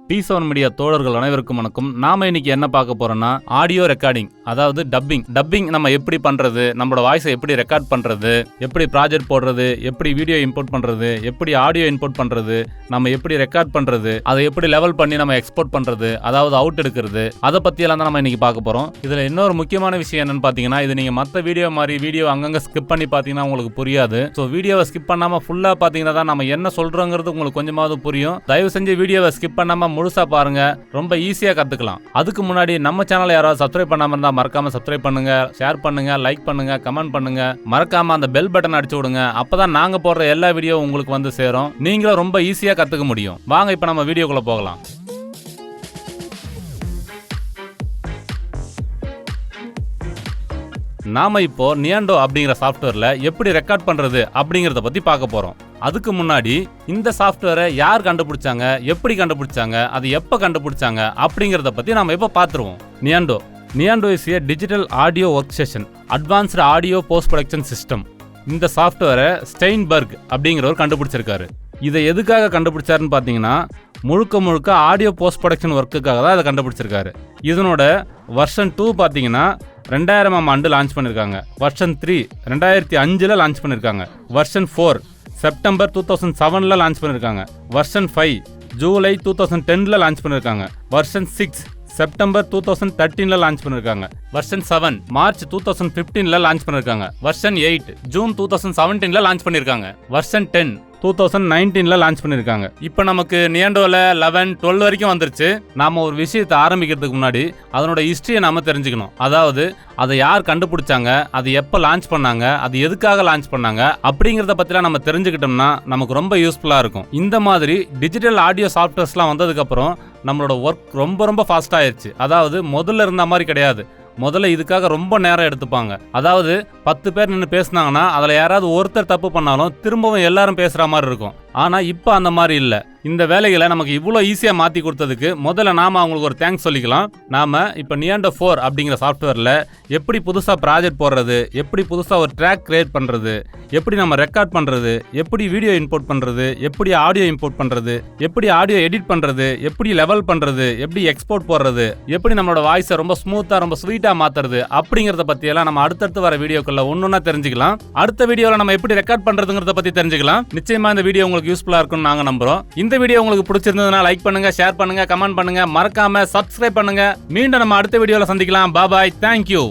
P7 media தோழர்கள் அனைவருக்கும் வணக்கம். நாம இன்னைக்கு என்ன பார்க்க போறோம்னா ஆடியோ ரெக்கார்டிங், அதாவது டப்பிங் நம்ம எப்படி பண்றது, நம்மளோட வாய்ஸை எப்படி ரெக்கார்ட் பண்றது, எப்படி ப்ராஜெக்ட் போடுறது, எப்படி வீடியோ இம்போர்ட் பண்றது, எப்படி ஆடியோ இம்போர்ட் பண்றது, நம்ம எப்படி ரெக்கார்ட் பண்றது, அதை எப்படி லெவல் பண்ணி நம்ம எக்ஸ்போர்ட் பண்றது, அதாவது அவுட் எடுக்கிறது, அதை பத்தி எல்லாம் தான் நம்ம இன்னைக்கு பார்க்க போறோம். இதுல இன்னொரு முக்கியமான விஷயம் என்னன்னு பாத்தீங்கன்னா, இது நீங்க மத்த வீடியோ மாதிரி வீடியோ அங்கங்க ஸ்கிப் பண்ணி பாத்தீங்கன்னா உங்களுக்கு புரியாது. ஸோ வீடியோவை ஸ்கிப் பண்ணாம ஃபுல்லா பாத்தீங்கன்னா தான் நம்ம என்ன சொல்றோங்கிறது உங்களுக்கு கொஞ்சமாவது புரியும். தயவு செஞ்சு வீடியோவை ஸ்கிப் பண்ணாம முழுசா பாருங்க, ரொம்ப ஈஸியா கத்துக்கலாம். அதுக்கு முன்னாடி நம்ம சேனலை யாராவது சப்ஸ்கிரைப் பண்ணாம இருந்தா மறக்காம சப்ஸ்கிரைப் பண்ணுங்க, ஷேர் பண்ணுங்க, லைக் பண்ணுங்க, கமெண்ட் பண்ணுங்க, மறக்காம அந்த பெல் பட்டன் அடிச்சு விடுங்க. அப்பதான் நாங்க போடுற எல்லா வீடியோ உங்களுக்கு வந்து சேரும். நீங்களும் ரொம்ப ஈஸியா கத்துக்க முடியும். வாங்க இப்ப நம்ம வீடியோக்குள்ள போகலாம். நாம இப்போ NUENDO அப்படிங்கிற சாஃப்ட்வேர்ல எப்படி ரெக்கார்ட் பண்றது அப்படிங்கறத பத்தி பார்க்க போறோம். அதுக்கு முன்னாடி இந்த சாஃப்ட்வேரை யார் கண்டுபிடிச்சாங்க, எப்படி கண்டுபிடிச்சாங்க, அது எப்ப கண்டுபிடிச்சாங்க அப்படிங்கறத பத்தி நாம இப்ப பாத்துருவோம். NUENDO is a digital audio workstation, advanced audio post production system. இந்த சாஃப்ட்வேரை ஸ்டெயின்பர்க் அப்படிங்கிறவர் கண்டுபிடிச்சிருக்காரு. இதை எதுக்காக கண்டுபிடிச்சாருன்னு பார்த்தீங்கன்னா, முழுக்க ஆடியோ போஸ்ட் ப்ரொடக்ஷன் ஒர்க்குக்காக தான் அதை கண்டுபிடிச்சிருக்காரு. இதனோட வெர்ஷன் 2 பார்த்தீங்கன்னா 2000ஆம் ஆண்டு லான்ச் பண்ணியிருக்காங்க. வெர்ஷன் 3 2005 லான்ச் பண்ணியிருக்காங்க. வெர்ஷன் 4 செப்டம்பர் 2007 லான்ச் பண்ணியிருக்காங்க. வெர்ஷன் 5 ஜூலை 2010 லான்ச் பண்ணியிருக்காங்க. வெர்ஷன் 6 செப்டம்பர் 2013 லான்ச் பண்ணிருக்காங்க. வெர்ஷன் 7 மார்ச் 2015 லான்ச் பண்ணிருக்காங்க. வெர்ஷன் 8 ஜூன் 2017 லான்ச் பண்ணிருக்காங்க. வெர்ஷன் 10 2019 லான்ச் பண்ணிருக்காங்க. இப்போ நமக்கு NUENDOல 11, 12 வரைக்கும் வந்துருச்சு. நாம ஒரு விஷயத்தை ஆரம்பிக்கிறதுக்கு முன்னாடி அதனோட ஹிஸ்டரியை நாம தெரிஞ்சுக்கணும். அதாவது அதை யார் கண்டுபிடிச்சாங்க, அது எப்போ லான்ச் பண்ணாங்க, அது எதுக்காக லான்ச் பண்ணாங்க அப்படிங்கிறத பத்திலாம் நம்ம தெரிஞ்சுக்கிட்டோம்னா நமக்கு ரொம்ப யூஸ்ஃபுல்லா இருக்கும். இந்த மாதிரி டிஜிட்டல் ஆடியோ சாஃப்ட்வேர்ஸ்லாம் வந்ததுக்கு அப்புறம் நம்மளோட ஒர்க் ரொம்ப ஃபாஸ்ட் ஆயிருச்சு. அதாவது முதல்ல இருந்த மாதிரி கிடையாது. முதல்ல இதுக்காக ரொம்ப நேரம் எடுத்துப்பாங்க. அதாவது 10 பேர் நின்று பேசினாங்கன்னா அதில் யாராவது ஒருத்தர் தப்பு பண்ணாலும் திரும்பவும் எல்லாரும் பேசுகிற மாதிரி இருக்கும். ஆனால் இப்போ அந்த மாதிரி இல்லை. இந்த வேலைகளை நமக்கு இவ்வளோ ஈஸியாக மாற்றி கொடுத்ததுக்கு முதல்ல நாம் அவங்களுக்கு ஒரு தேங்க்ஸ் சொல்லிக்கலாம். நாம் இப்போ NUENDO 4 அப்படிங்கிற சாஃப்ட்வேரில் எப்படி புதுசாக ப்ராஜெக்ட் போடுறது, எப்படி புதுசாக ஒரு ட்ராக் கிரியேட் பண்ணுறது, எப்படி நம்ம ரெக்கார்ட் பண்ணுறது, எப்படி வீடியோ இம்போர்ட் பண்ணுறது, எப்படி ஆடியோ இம்போர்ட் பண்ணுறது, எப்படி ஆடியோ எடிட் பண்ணுறது, எப்படி லெவல் பண்ணுறது, எப்படி எக்ஸ்போர்ட் போடுறது, எப்படி நம்மளோட வாய்ஸை ரொம்ப ஸ்மூத்தாக ரொம்ப ஸ்வீட்டாக மாற்றுறது அப்படிங்கிறத பற்றியெல்லாம் நம்ம அடுத்தடுத்து வர வீடியோக்குள்ள ஒன்னொன்னா தெரிஞ்சுக்கலாம். அடுத்த வீடியோவில் நம்ம எப்படி ரெக்கார்ட் பண்ணுறதுங்கிறத பற்றி தெரிஞ்சுக்கலாம். நிச்சயமாக இந்த வீடியோ உங்களுக்கு யூஸ்ஃபுல்லாக இருக்கும்னு நாங்கள் நம்புகிறோம். இந்த வீடியோ உங்களுக்கு பிடிச்சிருந்ததுன்னா லைக் பண்ணுங்க, ஷேர் பண்ணுங்க, கமெண்ட் பண்ணுங்க, மறக்காம சப்ஸ்கிரைப் பண்ணுங்க. மீண்டும் நம்ம அடுத்த வீடியோல சந்திக்கலாம். பாய், தேங்க்யூ.